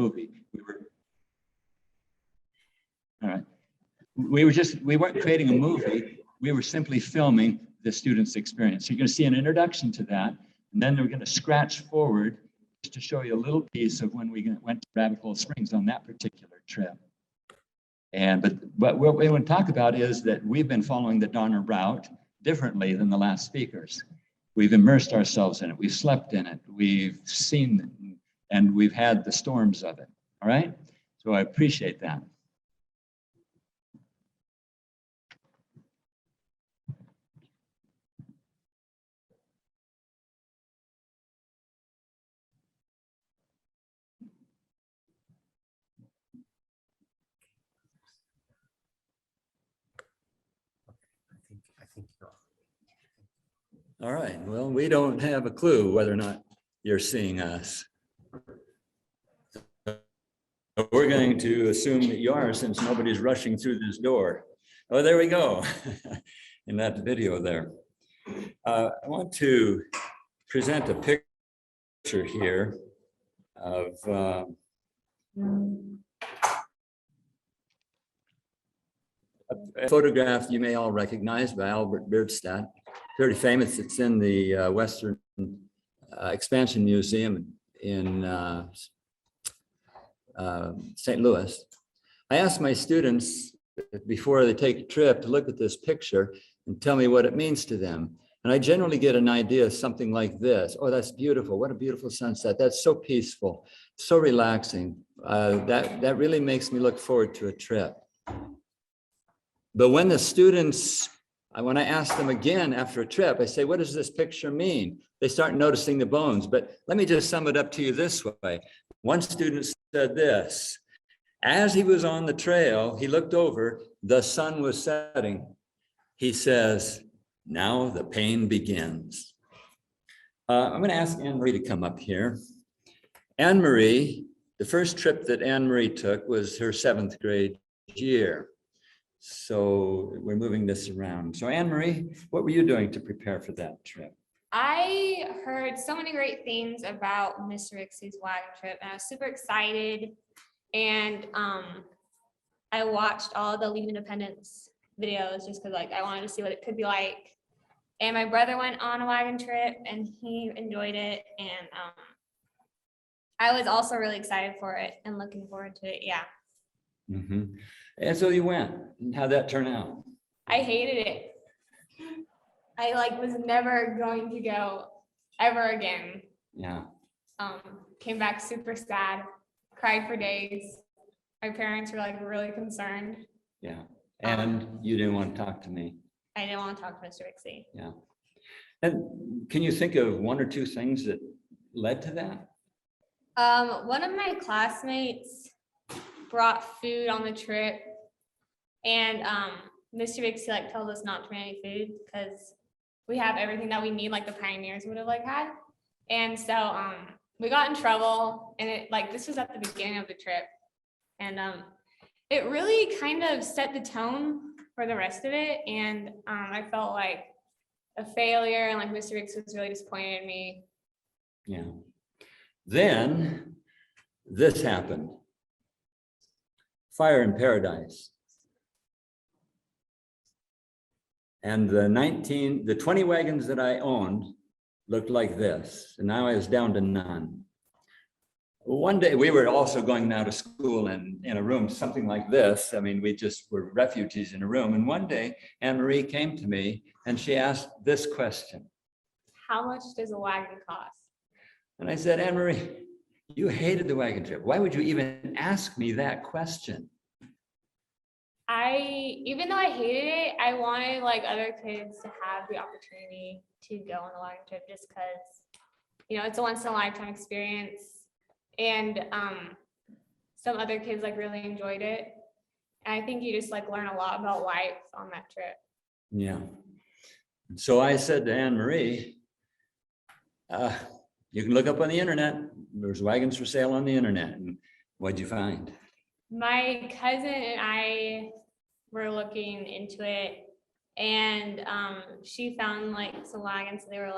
movie. We weren't creating a movie. We were simply filming the student's experience. So you're going to see an introduction to that, and then we're going to scratch forward just to show you a little piece of when we went to Rabbit Hole Springs on that particular trip. But what we want to talk about is that we've been following the Donner route differently than the last speakers. We've immersed ourselves in it. We've slept in it. We've seen it, and we've had the storms of it. All right? So I appreciate that. All right, well, we don't have a clue whether or not you're seeing us. We're going to assume that you are, since nobody's rushing through this door. Oh, there we go, in that video there. I want to present a picture here of a photograph you may all recognize by Albert Bierstadt. Very famous. It's in the Western Expansion Museum in St. Louis. I asked my students before they take a trip to look at this picture and tell me what it means to them. And I generally get an idea of something like this. Oh, that's beautiful. What a beautiful sunset. That's so peaceful, so relaxing. That really makes me look forward to a trip. But when the students, when I ask them again after a trip, I say, what does this picture mean? They start noticing the bones. But let me just sum it up to you this way. One student said this: as he was on the trail, he looked over, the sun was setting. He says, now the pain begins. I'm going to ask Anne-Marie to come up here. Anne-Marie, the first trip that Anne-Marie took was her 7th grade year. So we're moving this around. So Anne-Marie, what were you doing to prepare for that trip? I heard so many great things about Mr. Vixie's wagon trip, and I was super excited. And I watched all the Leave Independence videos just because I wanted to see what it could be like. And my brother went on a wagon trip and he enjoyed it. And I was also really excited for it and looking forward to it. Yeah. Mm-hmm. And so you went, and how'd that turn out? I hated it. I was never going to go ever again. Yeah. Came back super sad, cried for days. My parents were really concerned. Yeah. And you didn't want to talk to me. I didn't want to talk to Mr. Vixie. Yeah. And can you think of one or two things that led to that? One of my classmates brought food on the trip, and Mr. Vixie tells us not to bring any food because we have everything that we need, like the pioneers would have had. And so we got in trouble, and it this was at the beginning of the trip, and it really kind of set the tone for the rest of it. And I felt like a failure, and Mr. Vixie was really disappointed in me. Yeah. Then this happened. Fire in Paradise. And the 20 wagons that I owned looked like this, and now I was down to none. One day we were also going now to school in a room, something like this. I mean, we just were refugees in a room. And one day Anne-Marie came to me and she asked this question: how much does a wagon cost? And I said, Anne-Marie, you hated the wagon trip. Why would you even ask me that question? Even though I hated it, I wanted other kids to have the opportunity to go on the wagon trip, just because, it's a once in a lifetime experience. And some other kids really enjoyed it. And I think you just learn a lot about life on that trip. Yeah. So I said to Anne-Marie, you can look up on the internet. There's wagons for sale on the internet. And what'd you find? My cousin and I were looking into it, and she found some wagons. They were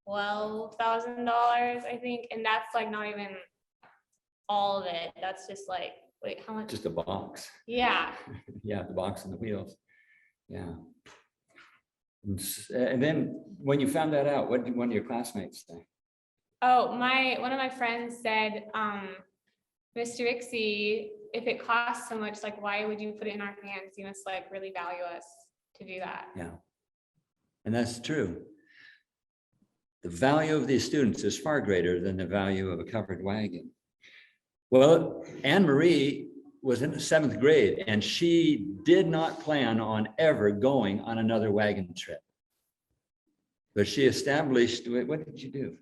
$12,000, I think, and that's not even all of it. That's just like, wait, how much? Just a box. Yeah. Yeah, the box and the wheels. Yeah. And then when you found that out, what did one of your classmates say? Oh, one of my friends said, Mr. Vixie, if it costs so much, like, why would you put it in our hands? You must like really value us to do that. Yeah. And that's true. The value of these students is far greater than the value of a covered wagon. Well, Anne Marie was in the 7th grade and she did not plan on ever going on another wagon trip. But she established, what did you do?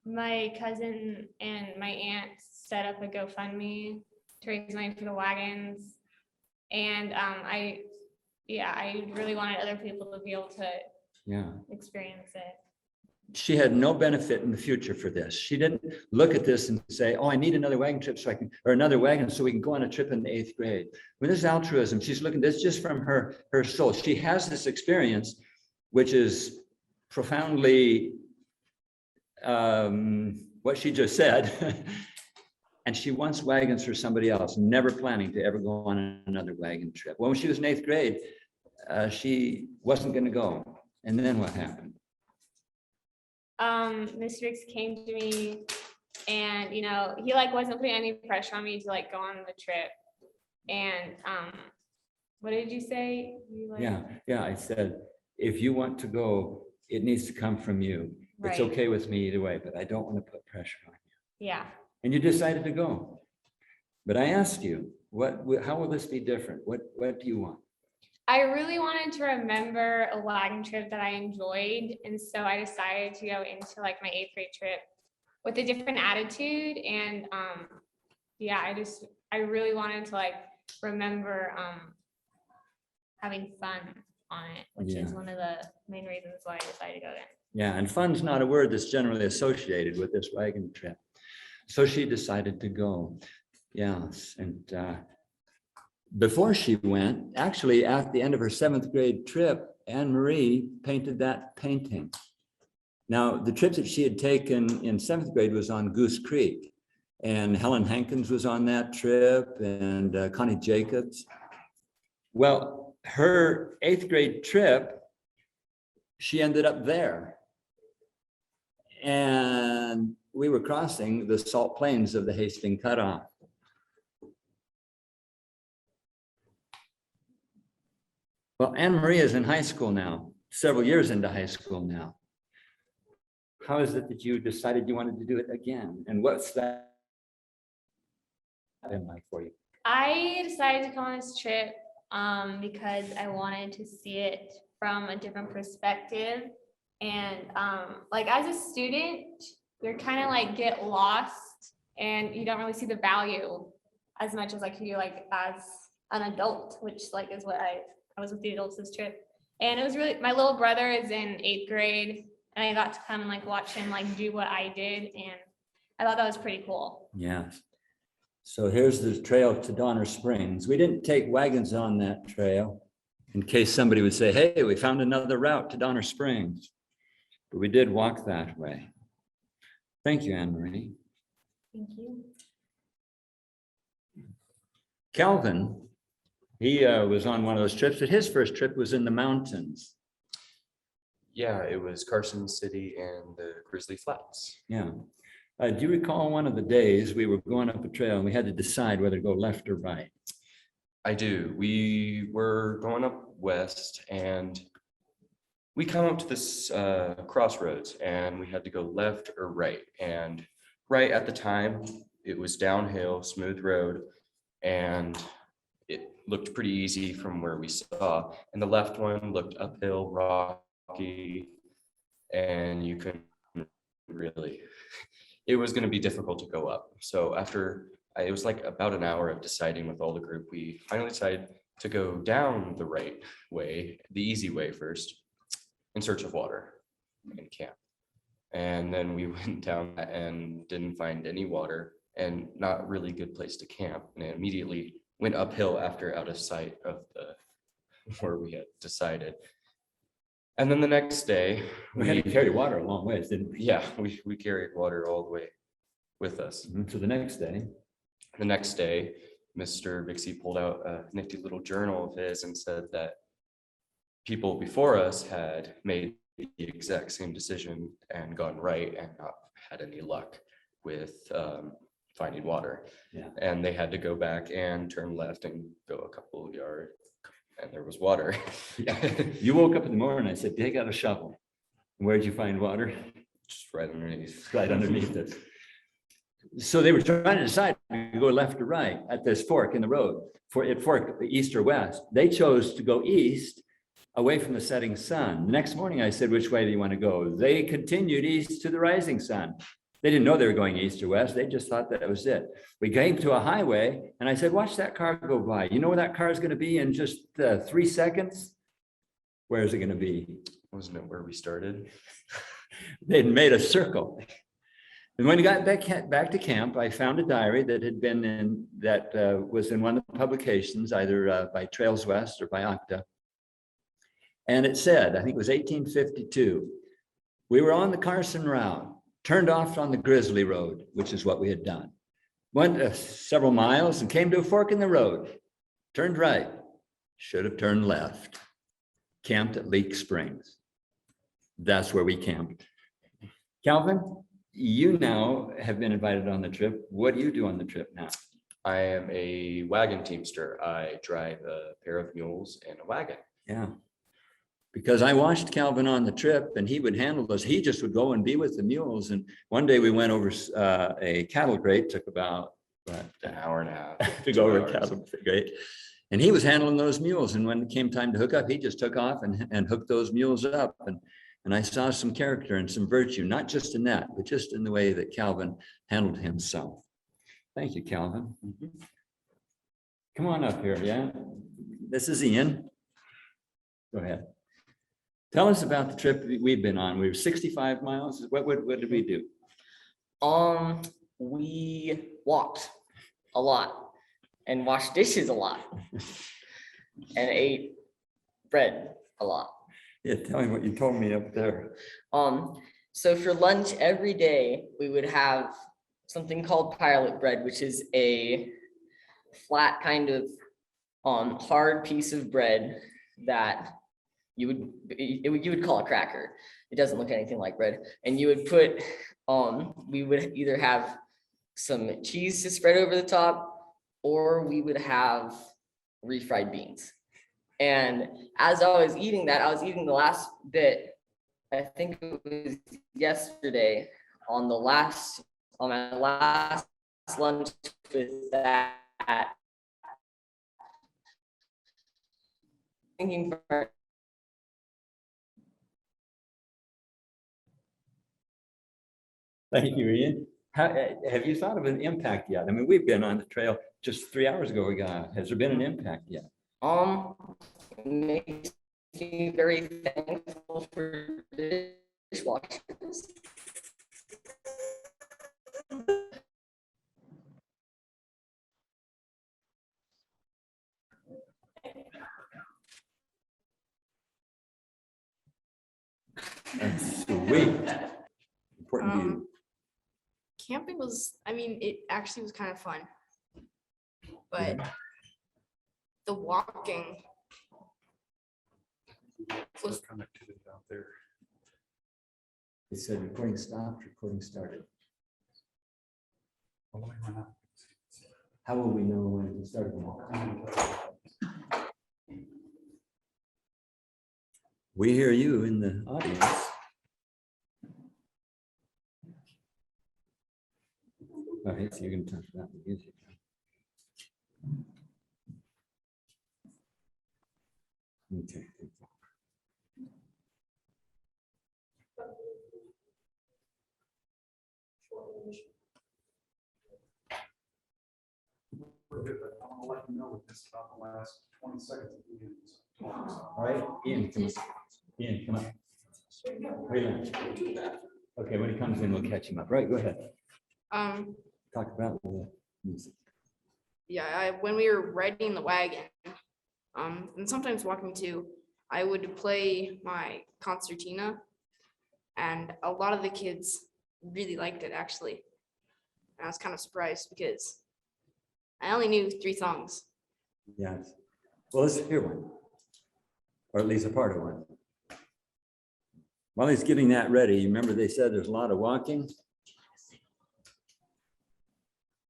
My cousin and my aunt set up a GoFundMe to raise money for the wagons. And I really wanted other people to be able to experience it. She had no benefit in the future for this. She didn't look at this and say, oh, I need another wagon trip so I can, or another wagon so we can go on a trip in the 8th grade. When this is altruism, she's looking, this just from her soul. She has this experience, which is profoundly what she just said. And she wants wagons for somebody else, never planning to ever go on another wagon trip. Well, when she was in 8th grade, she wasn't going to go. And then what happened? Mr. Ricks came to me and, you know, he like wasn't putting any pressure on me to like go on the trip. And what did you say? Yeah, I said, if you want to go, it needs to come from you. Right. It's okay with me either way, but I don't want to put pressure on you. Yeah. And you decided to go. But I asked you, how will this be different? What do you want? I really wanted to remember a wagon trip that I enjoyed. And so I decided to go into like my 8th grade trip with a different attitude. And I really wanted to like remember having fun on it, which is one of the main reasons why I decided to go there. Yeah, and fun's not a word that's generally associated with this wagon trip. So she decided to go. Yes, and before she went, actually at the end of her 7th grade trip, Anne Marie painted that painting. Now, the trip that she had taken in 7th grade was on Goose Creek, and Helen Hankins was on that trip, and Connie Jacobs. Well, her 8th grade trip, she ended up there. And we were crossing the salt plains of the Hastings Cutoff. Well, Anne Marie is in high school now, several years into high school now. How is it that you decided you wanted to do it again? And what's that been like for you? I decided to go on this trip because I wanted to see it from a different perspective. And like as a student, you're kind of like get lost and you don't really see the value as much as like you like as an adult, which like is what I was with the adults this trip. And it was really, my little brother is in 8th grade and I got to come and like watch him like do what I did. And I thought that was pretty cool. Yes. So here's the trail to Donner Springs. We didn't take wagons on that trail in case somebody would say, hey, we found another route to Donner Springs. But we did walk that way. Thank you, Anne Marie. Thank you. Calvin, he was on one of those trips, but his first trip was in the mountains. Yeah, it was Carson City and the Grizzly Flats. Yeah. Do you recall one of the days we were going up a trail and we had to decide whether to go left or right? I do. We were going up west and we come up to this crossroads and we had to go left or right. And right at the time, it was downhill, smooth road, and it looked pretty easy from where we saw. And the left one looked uphill, rocky, and you couldn't really, it was going to be difficult to go up. So after, it was like about an hour of deciding with all the group, we finally decided to go down the right way, the easy way first, in search of water and camp. And then we went down and didn't find any water and not really good place to camp. And it immediately went uphill after out of sight of the where we had decided. And then the next day we had to carry water a long ways, didn't we? Yeah, we carried water all the way with us. So the next day, The next day, Mr. Vixie pulled out a nifty little journal of his and said that people before us had made the exact same decision and gone right and not had any luck with finding water. Yeah. And they had to go back and turn left and go a couple of yards, and there was water. you woke up in the morning, I said, take out a shovel. Where'd you find water? Just right underneath. Right underneath it. So they were trying to decide to go left or right at this fork in the road. It forked east or west. They chose to go east, away from the setting sun. The next morning I said, which way do you want to go? They continued east to the rising sun. They didn't know they were going east or west. They just thought that was it. We came to a highway and I said, watch that car go by. You know where that car is going to be in just 3 seconds? Where is it going to be? Wasn't it where we started? They'd made a circle. And when we got back to camp, I found a diary that had been in, that was in one of the publications, either by Trails West or by OCTA. And it said, I think it was 1852, we were on the Carson route, turned off on the Grizzly Road, which is what we had done. Went several miles and came to a fork in the road, turned right, should have turned left, camped at Leak Springs. That's where we camped. Calvin, you now have been invited on the trip. What do you do on the trip now? I am a wagon teamster. I drive a pair of mules and a wagon. Yeah. Because I watched Calvin on the trip and he would handle this. He just would go and be with the mules. And one day we went over a cattle grate, took about An hour and a half. to go over a cattle grate. And he was handling those mules. And when it came time to hook up, he just took off and hooked those mules up. And I saw some character and some virtue, not just in that, but just in the way that Calvin handled himself. Thank you, Calvin. Come on up here, yeah. This is Ian. Go ahead. Tell us about the trip we've been on. We were 65 miles. What did we do? We walked a lot and washed dishes a lot and ate bread a lot. Yeah, tell me what you told me up there. So for lunch every day, we would have something called pilot bread, which is a flat kind of hard piece of bread that you would call a cracker. It doesn't look anything like bread. And you would put, we would either have some cheese to spread over the top, or we would have refried beans. And as I was eating that, I was eating the last bit, I think it was yesterday, on my last lunch with that. Thinking for Thank you, Ian. Have you thought of an impact yet? I mean, we've been on the trail just 3 hours ago. Has there been an impact yet? It makes me very thankful for dishwashers. That's sweet. Important to you. Camping was, I mean, it actually was kind of fun. But the walking was connectivity out there. It said recording stopped, recording started. How will we know when it started? We hear you in the audience. All right, so you're going to talk about the music. Okay. I'm gonna let you know with this about the last 20 seconds of the meetings. All right, Ian, come on. Ian, come on. Wait a minute. Okay, when he comes in, we'll catch him up. Right, go ahead. Talk about the music. yeah, when we were riding the wagon, and sometimes walking too, I would play my concertina, and a lot of the kids really liked it actually. And I was kind of surprised because I only knew 3 songs. Yes. Well, let's hear one, or at least a part of one. While he's getting that ready, you remember they said there's a lot of walking?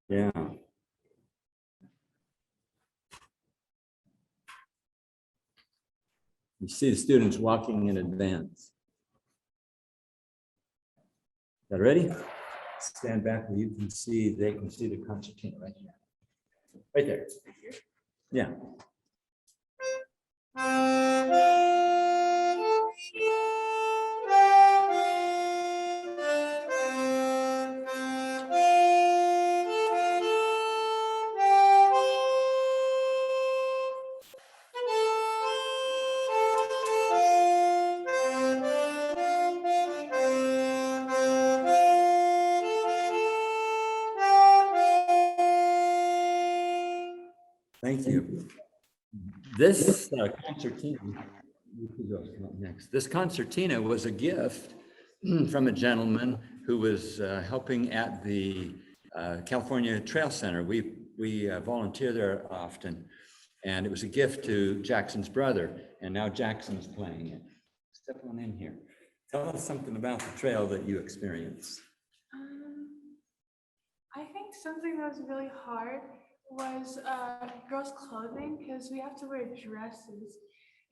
Yeah. You see the students walking in advance. Got ready? Stand back where you can see, they can see the concertina right here. Right there. Yeah. Thank you. This concertina, you can go next. This concertina was a gift from a gentleman who was helping at the California Trail Center. We volunteer there often, and it was a gift to Jackson's brother, and now Jackson's playing it. Step on in here. Tell us something about the trail that you experienced. I think something that was really hard was girls' clothing because we have to wear dresses,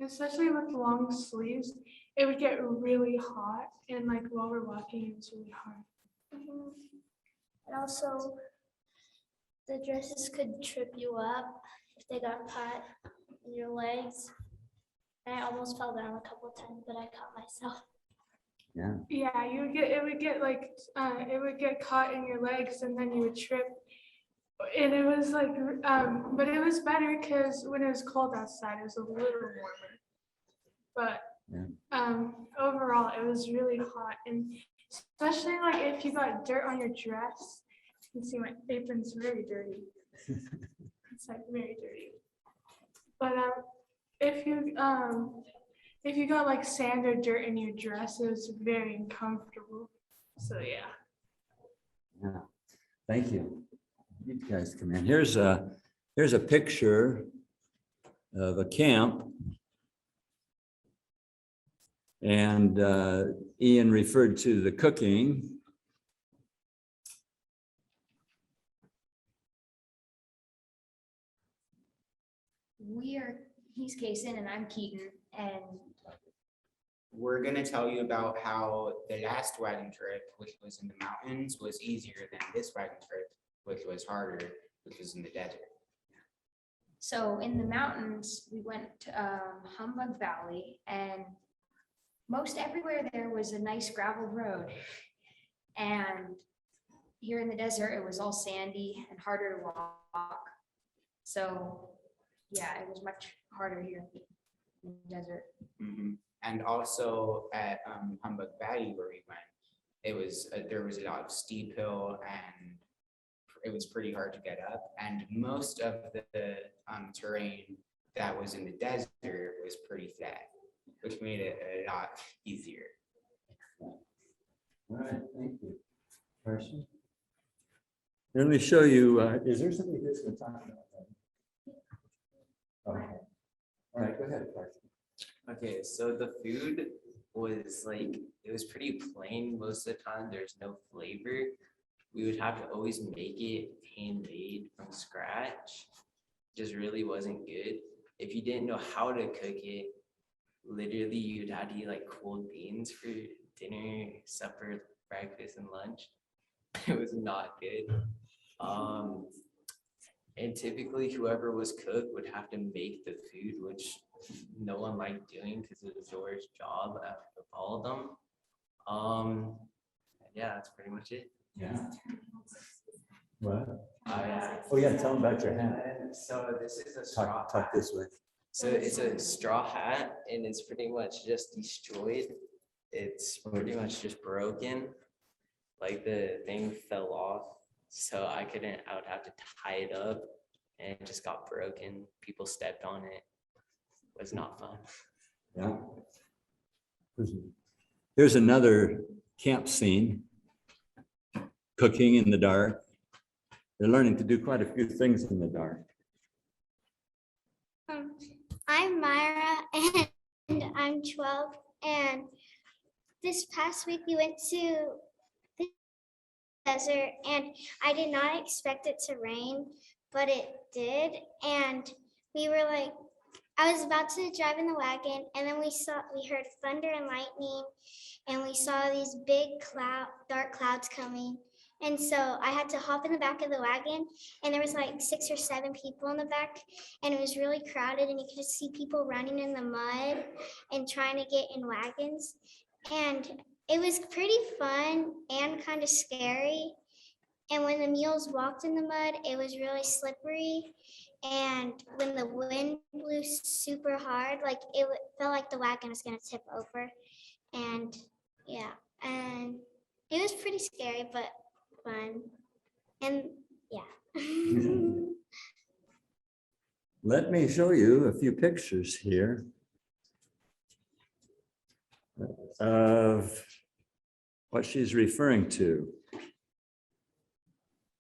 especially with long sleeves. It would get really hot, and like while we're walking, it's really hard. And also, the dresses could trip you up if they got caught in your legs. And I almost fell down a couple of times, but I caught myself. Yeah. Yeah, it would get caught in your legs, and then you would trip. And it was like, but it was better because when it was cold outside, it was a little warmer. But overall, it was really hot, and especially like if you got dirt on your dress, you can see my apron's very dirty. It's like very dirty. But if you got like sand or dirt in your dress, it was very uncomfortable. So yeah. Yeah. Thank you. You guys come in. Here's a picture of a camp. And Ian referred to the cooking. He's Kason and I'm Keaton, and we're going to tell you about how the last wagon trip, which was in the mountains, was easier than this wagon trip, which was harder, which was in the desert. so in the mountains, we went to Humbug Valley, and most everywhere there was a nice gravel road. And here in the desert, it was all sandy and harder to walk. So yeah, it was much harder here in the desert. Mm-hmm. And also at Humbug Valley where we went, it was there was a lot of steep hill and it was pretty hard to get up. And most of the terrain that was in the desert was pretty flat, which made it a lot easier. All right, thank you. Carson? Let me show you, is there somebody who's going to talk about that? Okay. All right, go ahead, Carson. Okay, so the food was like, it was pretty plain most of the time. There's no flavor. We would have to always make it handmade from scratch. Just really wasn't good. If you didn't know how to cook it, literally you'd have to eat like cold beans for dinner, supper, breakfast, and lunch. It was not good. And typically whoever was cook would have to make the food, which no one liked doing because it was George's job of all of them. Yeah, that's pretty much it. Yeah. What? Oh yeah, tell them about your hat. So this is a straw Talk this way. So it's a straw hat and it's pretty much just destroyed. It's pretty much just broken. Like the thing fell off. So I would have to tie it up and it just got broken. People stepped on it. It was not fun. Yeah. Here's another camp scene. Cooking in the dark. They're learning to do quite a few things in the dark. I'm Myra and I'm 12. And this past week we went to the desert and I did not expect it to rain, but it did. And we were like, I was about to drive in the wagon and then we heard thunder and lightning and we saw these big dark clouds coming. And so I had to hop in the back of the wagon and there was like 6 or 7 people in the back and it was really crowded and you could just see people running in the mud and trying to get in wagons. And it was pretty fun and kind of scary. And when the mules walked in the mud, it was really slippery. And when the wind blew super hard, like it felt like the wagon was gonna tip over. And yeah, and it was pretty scary, but fun. And yeah. Let me show you a few pictures here of what she's referring to.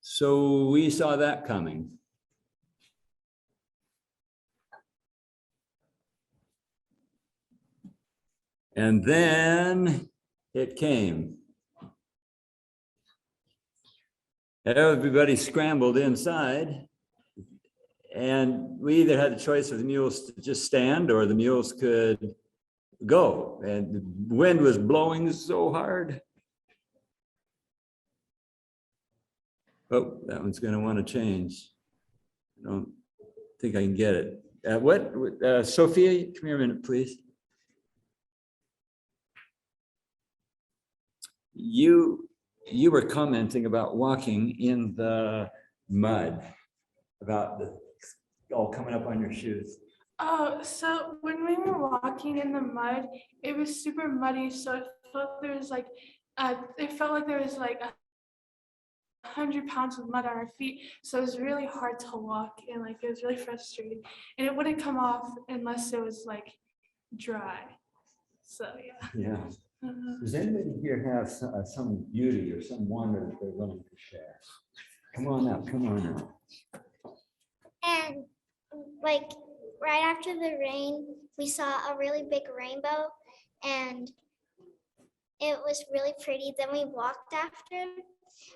So we saw that coming. And then it came. Everybody scrambled inside. And we either had the choice of the mules to just stand or the mules could go. And the wind was blowing so hard. Oh, that one's going to want to change. I don't think I can get it. Sophia, come here a minute, please. You were commenting about walking in the mud, about the all coming up on your shoes. Oh, so when we were walking in the mud, it was super muddy. So it felt there was like, it felt like there was like 100 pounds of mud on our feet. So it was really hard to walk and like it was really frustrating. And it wouldn't come off unless it was like dry. So yeah. Yeah. Does anybody here have some beauty or some wonder that they're willing to share? Come on up, come on up. And like right after the rain, we saw a really big rainbow and it was really pretty. Then we walked after.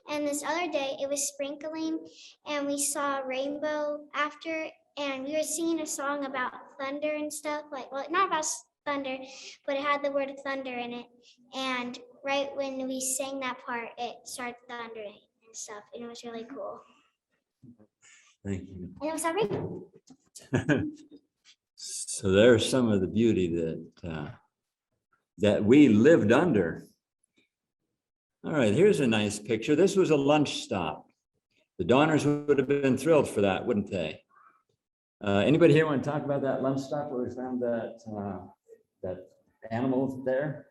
And this other day it was sprinkling and we saw a rainbow after and we were singing a song about thunder and stuff, like, well, not about thunder, but it had the word thunder in it. And right when we sang that part, it started thundering and stuff, and it was really cool. Thank you. And it was everything. So there's some of the beauty that we lived under. All right, here's a nice picture. This was a lunch stop. The Donners would have been thrilled for that, wouldn't they? Anybody here want to talk about that lunch stop where we found that animal there?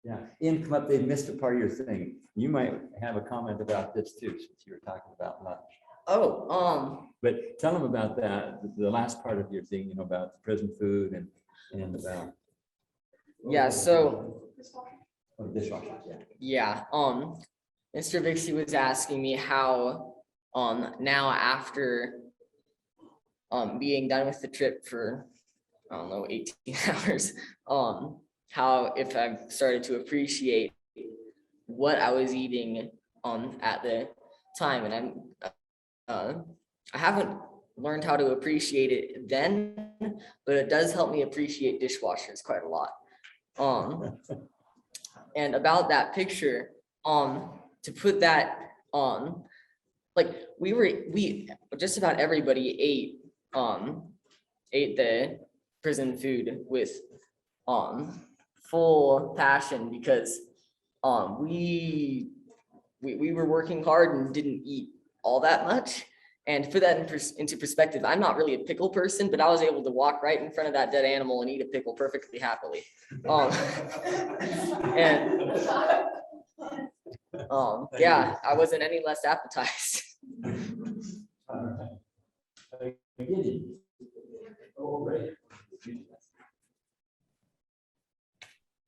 Yeah, Ian, come up. They missed a part of your thing. You might have a comment about this too, since you were talking about lunch. Oh, But tell them about that, the last part of your thing, about the prison food and about. yeah, so. Oh, dishwashers, yeah. Yeah, Mr. Vixie was asking me how, now after, being done with the trip for, I don't know, 18 hours, how if I've started to appreciate what I was eating, at the time, and I haven't learned how to appreciate it then, but it does help me appreciate dishwashers quite a lot. And about that picture, to put that on, like we just about everybody ate the prison food with full passion because we were working hard and didn't eat all that much. And to put that into perspective, I'm not really a pickle person, but I was able to walk right in front of that dead animal and eat a pickle perfectly happily. Yeah, I wasn't any less appetized.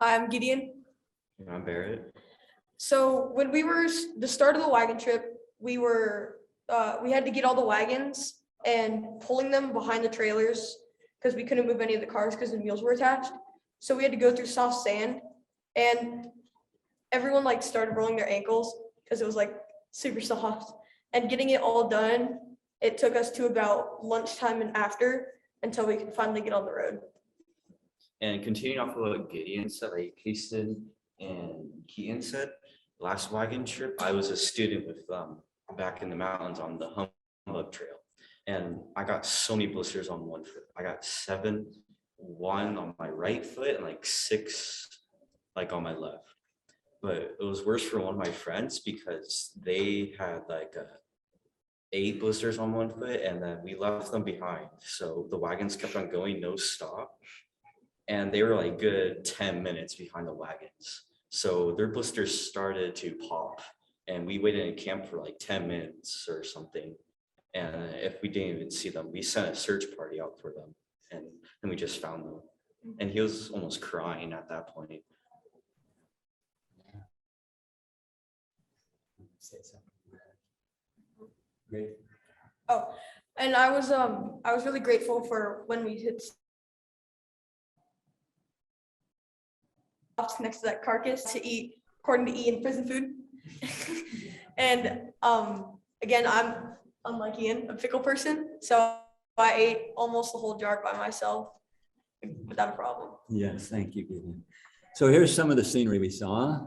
I'm Gideon. I'm Barrett. So when we were the start of the wagon trip, we had to get all the wagons and pulling them behind the trailers because we couldn't move any of the cars because the mules were attached. So we had to go through soft sand, and everyone like started rolling their ankles because it was like super soft. And getting it all done, it took us to about lunchtime and after until we could finally get on the road. And continuing off of what Gideon said, like Houston and Keaton said, last wagon trip, I was a student with them back in the mountains on the Humbug Trail. And I got so many blisters on one foot. I got 7, 1 on my right foot and like 6 like on my left. But it was worse for one of my friends because they had like 8 blisters on one foot, and then we left them behind. So the wagons kept on going, no stop. And they were like good 10 minutes behind the wagons. So their blisters started to pop, and we waited in camp for like 10 minutes or something. And if we didn't even see them, we sent a search party out for them, and then we just found them. And he was almost crying at that point. Great. Oh, and I was really grateful for when we hit stops next to that carcass to eat, according to Ian, prison food. And again, I'm unlike Ian, a pickle person, so I ate almost the whole jar by myself without a problem. Yes, thank you, Gideon. So here's some of the scenery we saw.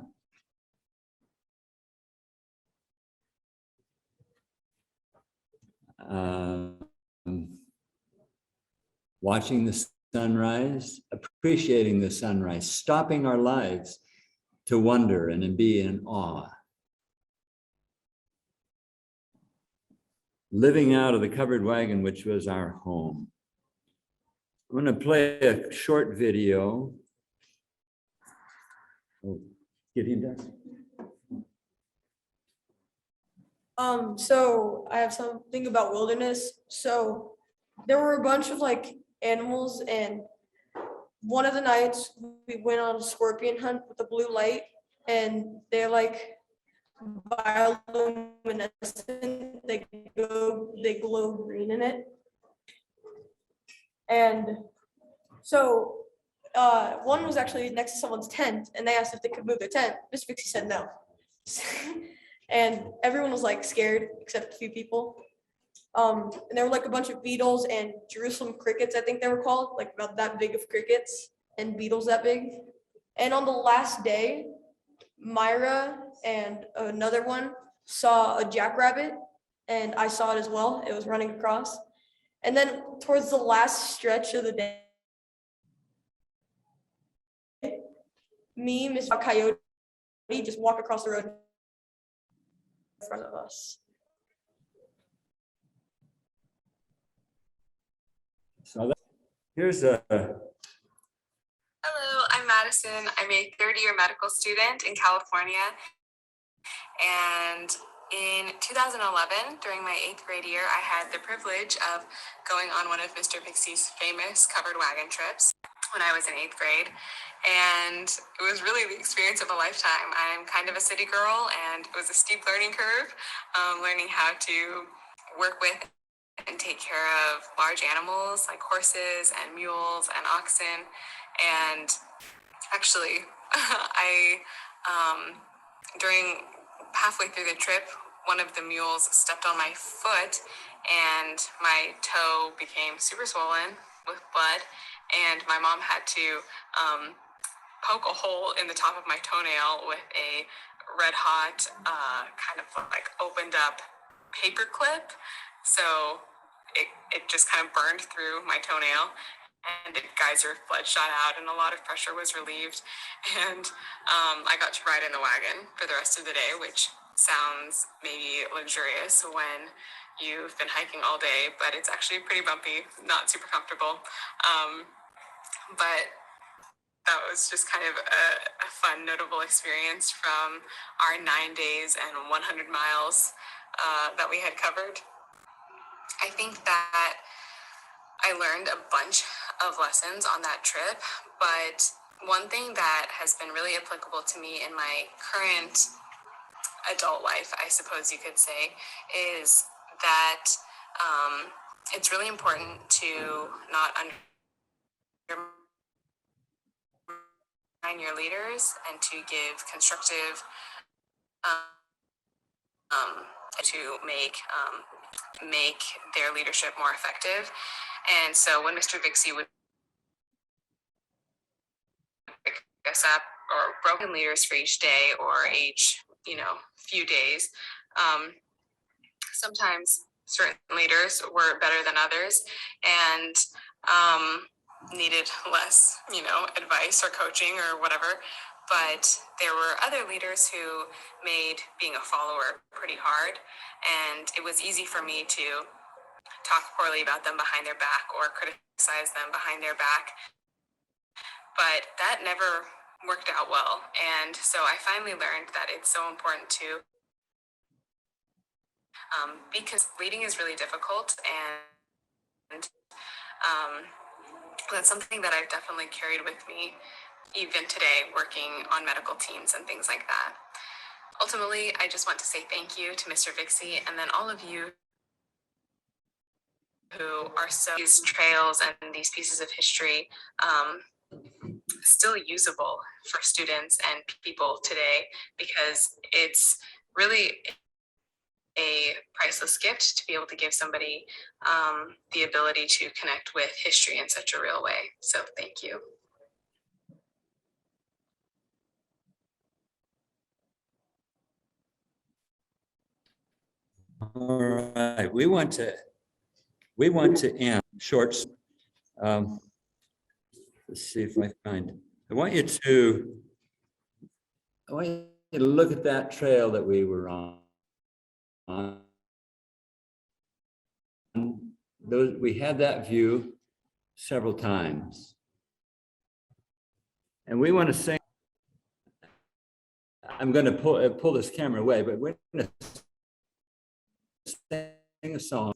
Watching the sunrise, appreciating the sunrise, stopping our lives to wonder and be in awe. Living out of the covered wagon, which was our home. I'm going to play a short video. Oh, Gideon does. So I have something about wilderness. So there were a bunch of like animals, and one of the nights we went on a scorpion hunt with a blue light, and they're like bioluminescent. They glow green in it. And so one was actually next to someone's tent, and they asked if they could move their tent. Miss Vixie said no. And everyone was like scared except a few people. And there were like a bunch of beetles and Jerusalem crickets, I think they were called, like about that big of crickets and beetles that big. And on the last day, Myra and another one saw a jackrabbit, and I saw it as well. It was running across. And then towards the last stretch of the day, me, Miss Coyote, just walk across the road in front of us. So here's a. Hello, I'm Madison. I'm a third-year medical student in California. And in 2011, during my 8th grade year, I had the privilege of going on one of Mr. Vixie's famous covered wagon trips when I was in 8th grade. And it was really the experience of a lifetime. I'm kind of a city girl, and it was a steep learning curve, learning how to work with and take care of large animals like horses and mules and oxen. And actually, during halfway through the trip, one of the mules stepped on my foot, and my toe became super swollen with blood. And my mom had to poke a hole in the top of my toenail with a red hot, kind of like opened up paper clip. So it just kind of burned through my toenail, and geyser blood shot out, and a lot of pressure was relieved. And I got to ride in the wagon for the rest of the day, which sounds maybe luxurious when you've been hiking all day, but it's actually pretty bumpy, not super comfortable. But that was just kind of a fun, notable experience from our 9 days and 100 miles that we had covered. I think that I learned a bunch of lessons on that trip, but one thing that has been really applicable to me in my current adult life, I suppose you could say, is that it's really important to not undermine your leaders and to give constructive to make their leadership more effective. And so when Mr. Vixie would pick us up, or broken leaders for each day or each, few days, sometimes certain leaders were better than others and needed less, advice or coaching or whatever. But there were other leaders who made being a follower pretty hard. And it was easy for me to talk poorly about them behind their back or criticize them behind their back. But that never worked out well. And so I finally learned that it's so important to because leading is really difficult, and that's something that I've definitely carried with me even today, working on medical teams and things like that. Ultimately, I just want to say thank you to Mr. Vixie and then all of you who are so these trails and these pieces of history still usable for students and people today, because it's really a priceless gift to be able to give somebody the ability to connect with history in such a real way. So thank you. All right, we want to end shorts. Let's see if I want you to look at that trail that we were on. We had that view several times. And we want to sing. I'm going to pull this camera away, but we're going to sing a song.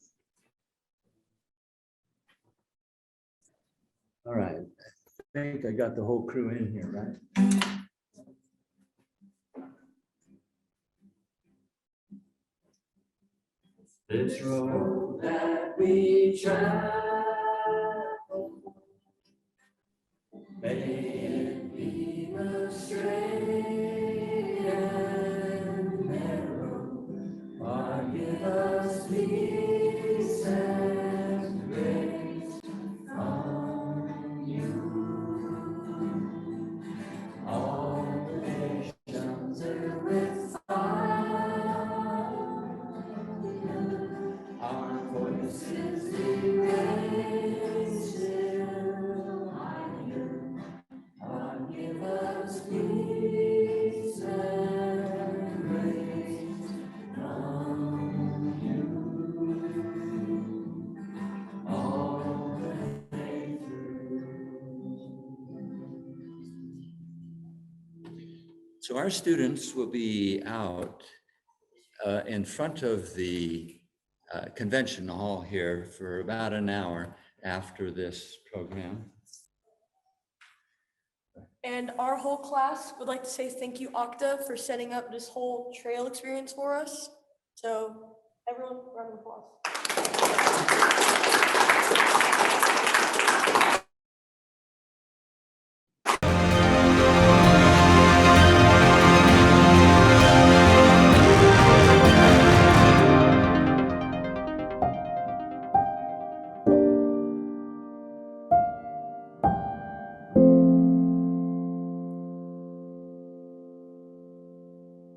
All right. I think I got the whole crew in here, right? This road that we travel, may it be the straight and narrow, or give us peace and grace from you. All the nations are with our voices we raise still higher. God give us peace and grace from you all the day through. So our students will be out in front of the convention hall here for about an hour after this program. And our whole class would like to say thank you, OCTA, for setting up this whole trail experience for us. So everyone, round of applause.